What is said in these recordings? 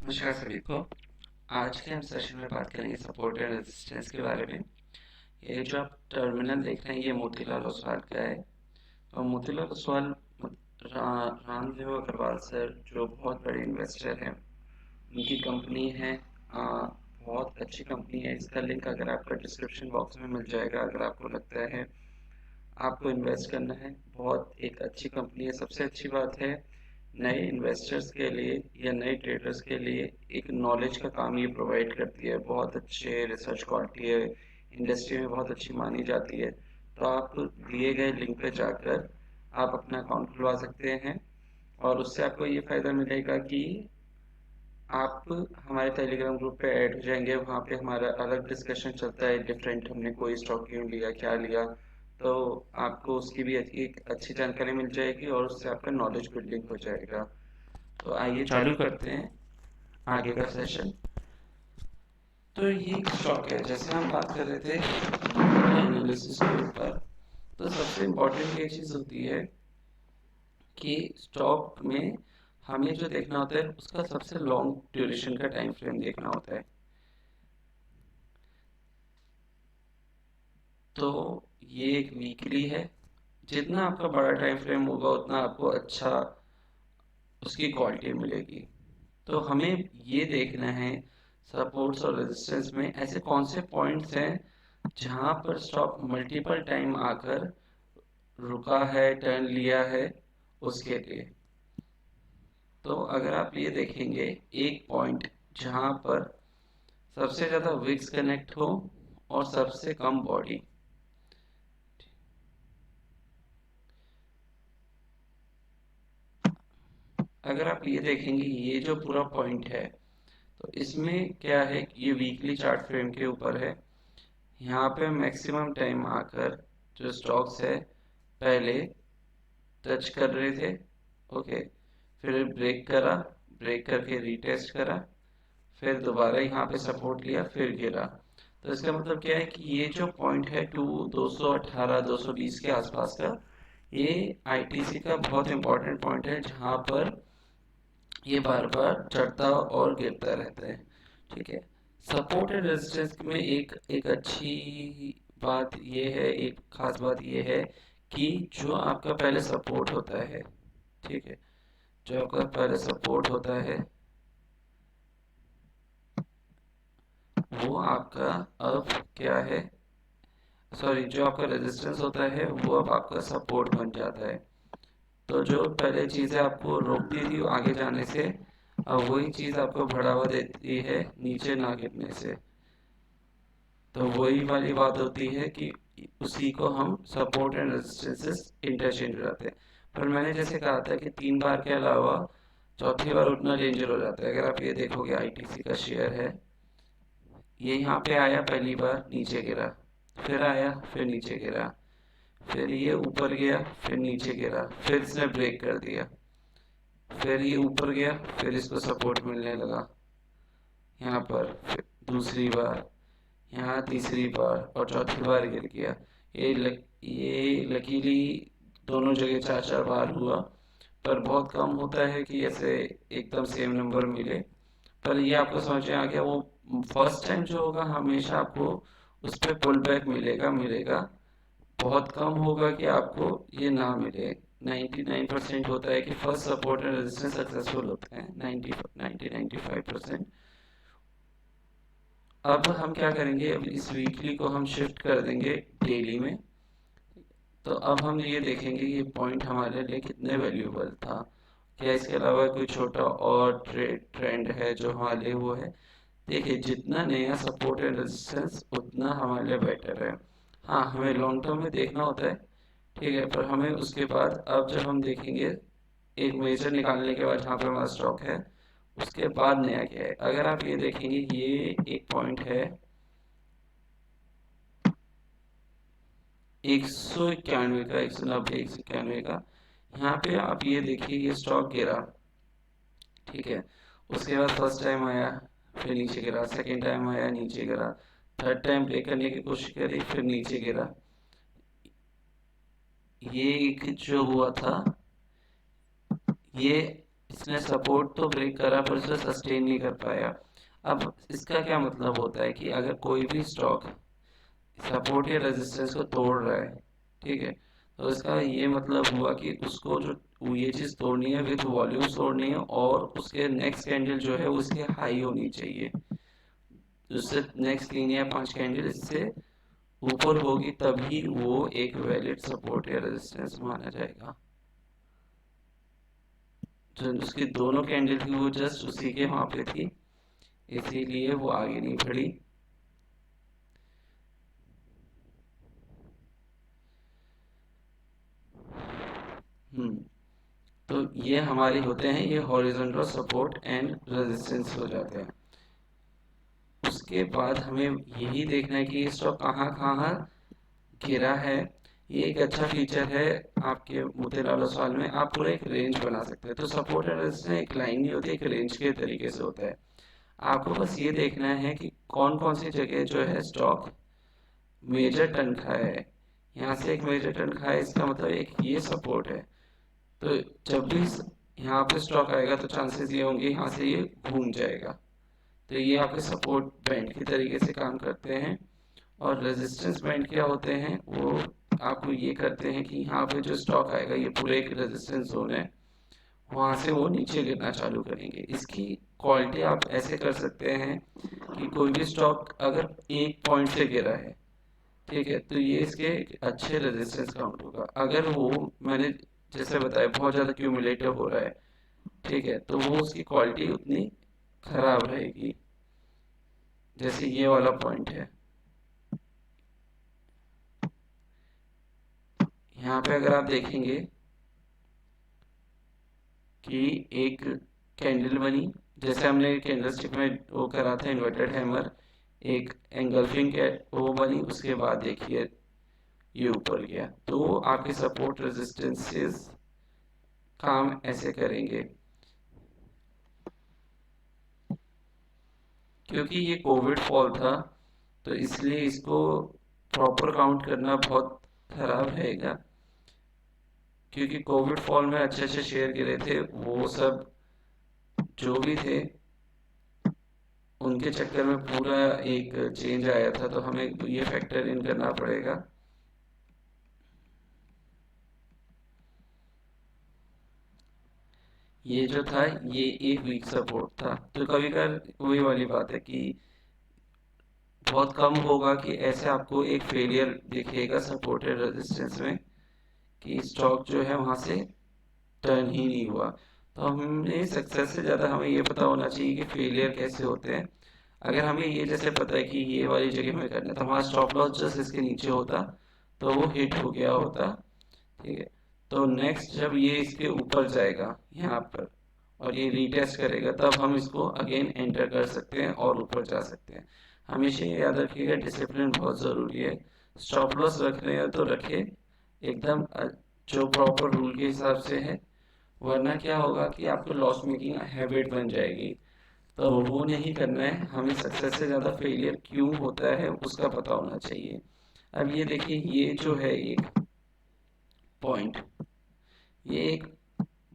नमस्कार सभी को। आज के हम सेशन में बात करेंगे सपोर्ट एंड रेजिस्टेंस के बारे में। ये जो आप टर्मिनल देख रहे हैं ये मोतीलाल ओसवाल का है। और मोतीलाल ओसवाल रामदेव अग्रवाल सर जो बहुत बड़े इन्वेस्टर हैं, उनकी कंपनी है। बहुत अच्छी कंपनी है। इसका लिंक अगर आपका डिस्क्रिप्शन बॉक्स में मिल जाएगा। अगर आपको लगता है आपको इन्वेस्ट करना है, बहुत एक अच्छी कंपनी है। सबसे अच्छी बात है नए इन्वेस्टर्स के लिए या नए ट्रेडर्स के लिए एक नॉलेज का काम ये प्रोवाइड करती है। बहुत अच्छे रिसर्च क्वालिटी है, इंडस्ट्री में बहुत अच्छी मानी जाती है। तो आप दिए गए लिंक पे जाकर आप अपना अकाउंट खुलवा सकते हैं और उससे आपको ये फ़ायदा मिलेगा कि आप हमारे टेलीग्राम ग्रुप पे ऐड हो जाएंगे। वहाँ पे हमारा अलग डिस्कशन चलता है, डिफरेंट हमने कोई स्टॉक क्यों लिया, क्या लिया। तो आपको उसकी भी एक अच्छी जानकारी मिल जाएगी और उससे आपका नॉलेज बिल्डिंग हो जाएगा। तो आइए चालू करते हैं आगे का सेशन। तो ये एक स्टॉक है, जैसे हम बात कर रहे थे एनालिसिस के ऊपर। तो सबसे इम्पोर्टेंट ये चीज़ होती है कि स्टॉक में हमें जो देखना होता है उसका सबसे लॉन्ग ड्यूरेशन का टाइम फ्रेम देखना होता है। तो ये एक वीकली है। जितना आपका बड़ा टाइम फ्रेम होगा उतना आपको अच्छा उसकी क्वालिटी मिलेगी। तो हमें ये देखना है सपोर्ट्स और रेजिस्टेंस में ऐसे कौन से पॉइंट्स हैं जहां पर स्टॉक मल्टीपल टाइम आकर रुका है, टर्न लिया है उसके लिए। तो अगर आप ये देखेंगे एक पॉइंट जहां पर सबसे ज़्यादा विक्स कनेक्ट हो और सबसे कम बॉडी। अगर आप ये देखेंगे ये जो पूरा पॉइंट है, तो इसमें क्या है कि ये वीकली चार्ट फ्रेम के ऊपर है। यहाँ पे मैक्सिमम टाइम आकर जो स्टॉक्स है पहले टच कर रहे थे, ओके, फिर ब्रेक करा, ब्रेक करके रीटेस्ट करा, फिर दोबारा यहाँ पे सपोर्ट लिया, फिर गिरा। तो इसका मतलब क्या है कि ये जो पॉइंट है 218 220 के आसपास का, ये आईटीसी का बहुत इंपॉर्टेंट पॉइंट है जहाँ पर ये बार बार चढ़ता और गिरता रहता है। ठीक है। सपोर्ट एंड रेजिस्टेंस में एक एक अच्छी बात ये है, एक खास बात ये है कि जो आपका पहले सपोर्ट होता है, ठीक है, जो आपका पहले सपोर्ट होता है वो आपका अब क्या है, सॉरी, जो आपका रेजिस्टेंस होता है वो अब आपका सपोर्ट बन जाता है। तो जो पहले चीज़ें आपको रोकती थी आगे जाने से, अब वही चीज़ आपको बढ़ावा देती है नीचे ना गिरने से। तो वही वाली बात होती है कि उसी को हम सपोर्ट एंड रेजिस्टेंसेस इंटरचेंज हो जाते हैं। पर मैंने जैसे कहा था कि 3 बार के अलावा चौथी बार उतना डेंजर हो जाता है। अगर आप ये देखोगे आईटीसी का शेयर है, ये यहाँ पे आया, पहली बार नीचे गिरा, फिर आया, फिर नीचे गिरा, फिर ये ऊपर गया, फिर नीचे गिरा, फिर इसने ब्रेक कर दिया, फिर ये ऊपर गया, फिर इसको सपोर्ट मिलने लगा यहाँ पर, फिर दूसरी बार, यहाँ तीसरी बार और चौथी बार गिर गया। ये लकीली दोनों जगह 4 4 बार हुआ। पर बहुत कम होता है कि ऐसे एकदम सेम नंबर मिले। पर ये आपको समझ में आ गया, वो फर्स्ट टाइम जो होगा हमेशा आपको उस पर पुल बैक मिलेगा मिलेगा। बहुत कम होगा कि आपको ये ना मिले। 99% होता है कि first support and resistance successful होते हैं, 95%। अब हम क्या करेंगे, अब इस वीकली को हम शिफ्ट कर देंगे डेली में। तो अब हम ये देखेंगे ये पॉइंट हमारे लिए कितने वैल्यूएबल था। क्या इसके अलावा कोई छोटा और ट्रेंड है जो हमारे लिए वो है। देखिए जितना नया सपोर्ट एंड रेजिस्टेंस उतना हमारे लिए बेटर है। हाँ, हमें लॉन्ग टर्म में देखना होता है, ठीक है, पर हमें उसके बाद अब जब हम देखेंगे एक मेजर निकालने के बाद जहाँ पे हमारा स्टॉक है, उसके बाद नया क्या है। अगर आप ये देखेंगे ये एक पॉइंट है 191 का, 190, 191 का। यहाँ पे आप ये देखिए ये स्टॉक गिरा, ठीक है, उसके बाद फर्स्ट टाइम आया, फिर नीचे गिरा, सेकेंड टाइम आया, नीचे गिरा, थर्ड टाइम ब्रेक करने की कोशिश करी, फिर नीचे गिरा। ये एक जो हुआ था, ये इसने सपोर्ट तो ब्रेक करा पर उसे सस्टेन नहीं कर पाया। अब इसका क्या मतलब होता है कि अगर कोई भी स्टॉक सपोर्ट या रेजिस्टेंस को तोड़ रहा है, ठीक है, तो इसका ये मतलब हुआ कि उसको जो ये चीज़ तोड़नी है विद वॉल्यूम तोड़नी है, और उसके नेक्स्ट कैंडल जो है उसकी हाई होनी चाहिए। उससे नेक्स्ट 3 या 5 कैंडल इससे ऊपर होगी तभी वो एक वैलिड सपोर्ट या रेजिस्टेंस माना जाएगा। जो उसकी दोनों कैंडल थी वो जस्ट उसी के वहां पे थी, इसीलिए वो आगे नहीं बढ़ी। हम्म तो ये हमारे होते हैं, ये हॉरिजॉन्टल सपोर्ट एंड रेजिस्टेंस हो जाते हैं। उसके बाद हमें यही देखना है कि ये स्टॉक कहाँ कहाँ गिरा है। ये एक अच्छा फीचर है आपके मोतीलाल ओसवाल में, आप पूरा एक रेंज बना सकते हैं। तो सपोर्ट एंड रेजिस्टेंस एक लाइन नहीं होती, एक रेंज के तरीके से होता है। आपको बस ये देखना है कि कौन कौन सी जगह जो है स्टॉक मेजर टर्न खाया है। यहाँ से एक मेजर टर्न खाया है, इसका मतलब एक ये सपोर्ट है। तो जब भी यहाँ पे स्टॉक आएगा तो चांसेस ये होंगे यहाँ से ये घूम जाएगा। तो ये आपके सपोर्ट बैंड की तरीके से काम करते हैं। और रेजिस्टेंस बैंड क्या होते हैं, वो आपको ये करते हैं कि यहाँ पे जो स्टॉक आएगा ये पूरे एक रेजिस्टेंस जोन है, वहां से वो नीचे गिरना चालू करेंगे। इसकी क्वालिटी आप ऐसे कर सकते हैं कि कोई भी स्टॉक अगर एक पॉइंट से गिरा है, ठीक है, तो ये इसके अच्छे रेजिस्टेंस काउंट होगा। अगर वो मैंने जैसे बताया बहुत ज़्यादा क्यूमुलेटिव हो रहा है, ठीक है, तो वो उसकी क्वालिटी उतनी खराब रहेगी। जैसे ये वाला पॉइंट है, यहाँ पे अगर आप देखेंगे कि एक कैंडल बनी, जैसे हमने कैंडल स्टिक में वो करा था इन्वर्टेड हैमर, एक एंगल्फिंग वो बनी, उसके बाद देखिए ये ऊपर गया। तो आपके सपोर्ट रेजिस्टेंसेस काम ऐसे करेंगे। क्योंकि ये कोविड फॉल था तो इसलिए इसको प्रॉपर काउंट करना बहुत खराब रहेगा। क्योंकि कोविड फॉल में अच्छे अच्छे शेयर गिरे थे, वो सब जो भी थे उनके चक्कर में पूरा एक चेंज आया था, तो हमें ये फैक्टर इन करना पड़ेगा। ये जो था ये एक वीक सपोर्ट था। तो कभी कभी वही वाली बात है कि बहुत कम होगा कि ऐसे आपको एक फेलियर दिखेगा सपोर्टेड रेजिस्टेंस में, कि स्टॉक जो है वहां से टर्न ही नहीं हुआ। तो हमें सक्सेस से ज़्यादा हमें ये पता होना चाहिए कि फेलियर कैसे होते हैं। अगर हमें ये जैसे पता है कि ये वाली जगह में करना है, तो हमारा स्टॉप लॉस जस्ट इसके नीचे होता तो वो हिट हो गया होता, ठीक है। तो नेक्स्ट जब ये इसके ऊपर जाएगा यहाँ पर और ये रीटेस्ट करेगा, तब हम इसको अगेन एंटर कर सकते हैं और ऊपर जा सकते हैं। हमेशा ये याद रखिएगा, डिसिप्लिन बहुत ज़रूरी है। स्टॉप लॉस रख रहे हैं तो रखे एकदम जो प्रॉपर रूल के हिसाब से है, वरना क्या होगा कि आपको लॉस मेकिंग हैबिट बन जाएगी। तो वो नहीं करना है हमें। सक्सेस से ज़्यादा फेलियर क्यों होता है उसका पता होना चाहिए। अब ये देखिए, ये जो है एक पॉइंट, ये एक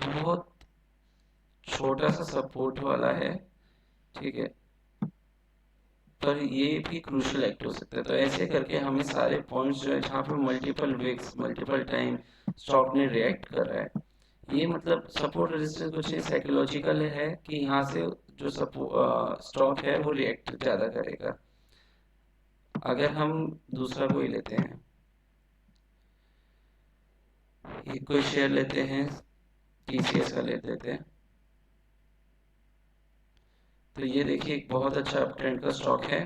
बहुत छोटा सा सपोर्ट वाला है, ठीक है, पर ये भी क्रूशियल एक्ट हो सकता है। तो ऐसे करके हमें सारे पॉइंट्स जो है जहाँ पे multiple weeks multiple time stock ने रिएक्ट कर रहा है, ये मतलब सपोर्ट रेजिस्टेंस कुछ नहीं, साइकोलॉजिकल है कि यहाँ से जो स्टॉक है वो रिएक्ट ज़्यादा करेगा। अगर हम दूसरा कोई लेते हैं, ये कोई शेयर लेते हैं, टीसीएस का ले लेते हैं, तो ये देखिए एक बहुत अच्छा अप ट्रेंड का स्टॉक है।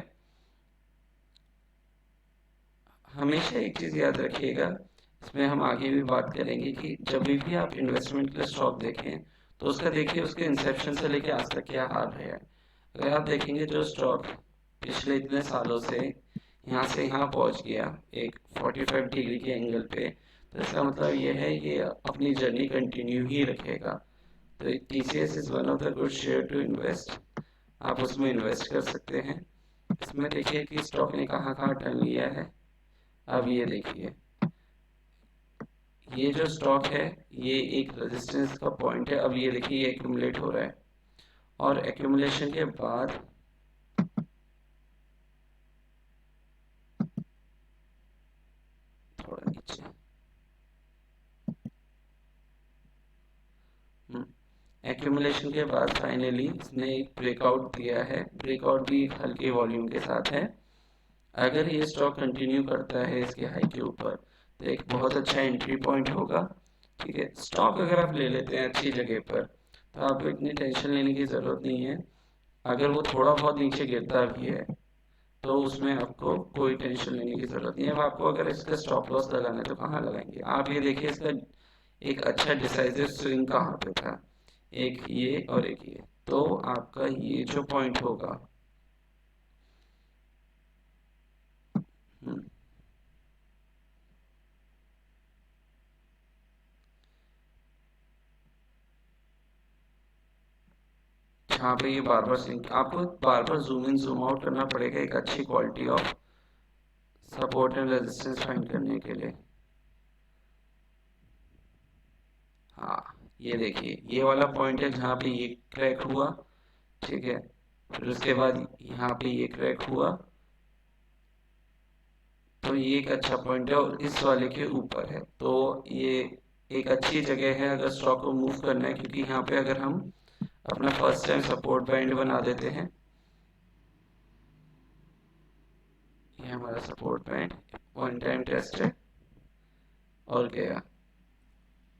हमेशा एक चीज़ याद रखिएगा, इसमें हम आगे भी बात करेंगे कि जब भी आप इन्वेस्टमेंट के लिए स्टॉक देखें तो उसका देखिए उसके इंसेप्शन से लेके आज तक क्या हाल है। अगर आप देखेंगे जो स्टॉक पिछले इतने सालों से यहाँ से यहाँ पहुँच गया एक 45 डिग्री के एंगल पे, तो इसका मतलब ये है ये अपनी जर्नी कंटिन्यू ही रखेगा। तो TCS is one of the good share to invest, आप उसमें इन्वेस्ट कर सकते हैं। इसमें देखिए कि स्टॉक ने कहाँ कहाँ टर्न लिया है। अब ये देखिए, ये जो स्टॉक है ये एक रेजिस्टेंस का पॉइंट है। अब ये देखिए ये एक्यूमुलेट हो रहा है और एक्यूमुलेशन के बाद थोड़ा नीचे एक्यूमुलेशन के बाद फाइनली इसने एक ब्रेकआउट दिया है। ब्रेकआउट भी एक हल्के वॉल्यूम के साथ है। अगर ये स्टॉक कंटिन्यू करता है इसके हाई के ऊपर तो एक बहुत अच्छा एंट्री पॉइंट होगा। ठीक है, स्टॉक अगर आप ले लेते हैं अच्छी जगह पर तो आपको इतनी टेंशन लेने की ज़रूरत नहीं है। अगर वो थोड़ा बहुत नीचे गिरता भी है तो उसमें आपको कोई टेंशन लेने की ज़रूरत नहीं है। अब आपको अगर इसका स्टॉप लॉस लगाना है तो कहाँ लगाएंगे? आप ये देखिए इसका एक अच्छा डिसाइसिव स्विंग कहाँ पे था, एक ये और एक ये। तो आपका ये जो पॉइंट होगा, हम्म, जहाँ पे ये बार बार स्विंग, आपको बार बार जूम इन जूम आउट करना पड़ेगा एक अच्छी quality of support and resistance find करने के लिए। हाँ, ये देखिए ये वाला पॉइंट है जहाँ पे ये क्रैक हुआ। ठीक है, फिर उसके बाद यहाँ पे ये क्रैक हुआ। तो ये एक अच्छा पॉइंट है और इस वाले के ऊपर है। तो ये एक अच्छी जगह है अगर स्टॉक को मूव करना है, क्योंकि यहाँ पे अगर हम अपना फर्स्ट टाइम सपोर्ट बैंड बना देते हैं, ये हमारा support band one time test है और गया,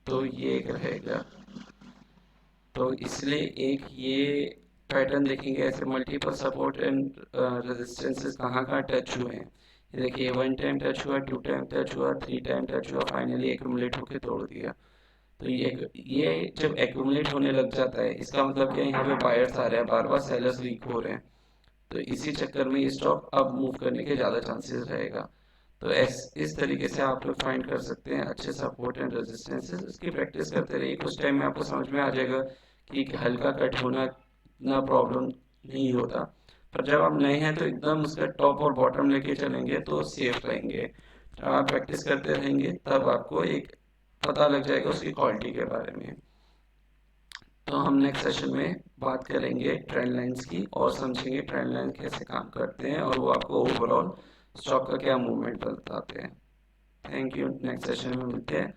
तो ये एक रहेगा। तो इसलिए एक ये पैटर्न देखेंगे ऐसे मल्टीपल सपोर्ट एंड रेजिस्टेंसेस कहाँ कहाँ टच हुए हैं। ये देखिए वन टाइम टच हुआ, टू टाइम टच हुआ, थ्री टाइम टच हुआ, फाइनली एक्यूमुलेट होकर तोड़ दिया। तो ये जब एक्यूमुलेट होने लग जाता है इसका मतलब क्या है, यहाँ पे बायर्स आ रहे हैं, बार बार सेलर्स वीक हो रहे हैं। तो इसी चक्कर में ये स्टॉक अब मूव करने के ज़्यादा चांसेस रहेगा। तो इस तरीके से आप लोग फाइंड कर सकते हैं अच्छे सपोर्ट एंड रेजिस्टेंसेस। इसकी प्रैक्टिस करते रहिए, कुछ टाइम में आपको समझ में आ जाएगा कि हल्का कट होना इतना प्रॉब्लम नहीं होता। पर जब आप नए हैं तो एकदम उसका टॉप और बॉटम लेके चलेंगे तो सेफ रहेंगे। जब आप प्रैक्टिस करते रहेंगे तब आपको एक पता लग जाएगा उसकी क्वालिटी के बारे में। तो हम नेक्स्ट सेशन में बात करेंगे ट्रेंड लाइंस की और समझेंगे ट्रेंड लाइन कैसे काम करते हैं और वो आपको ओवरऑल स्टॉक का क्या मूवमेंट बताते हैं। थैंक यू, नेक्स्ट सेशन में मिलते हैं।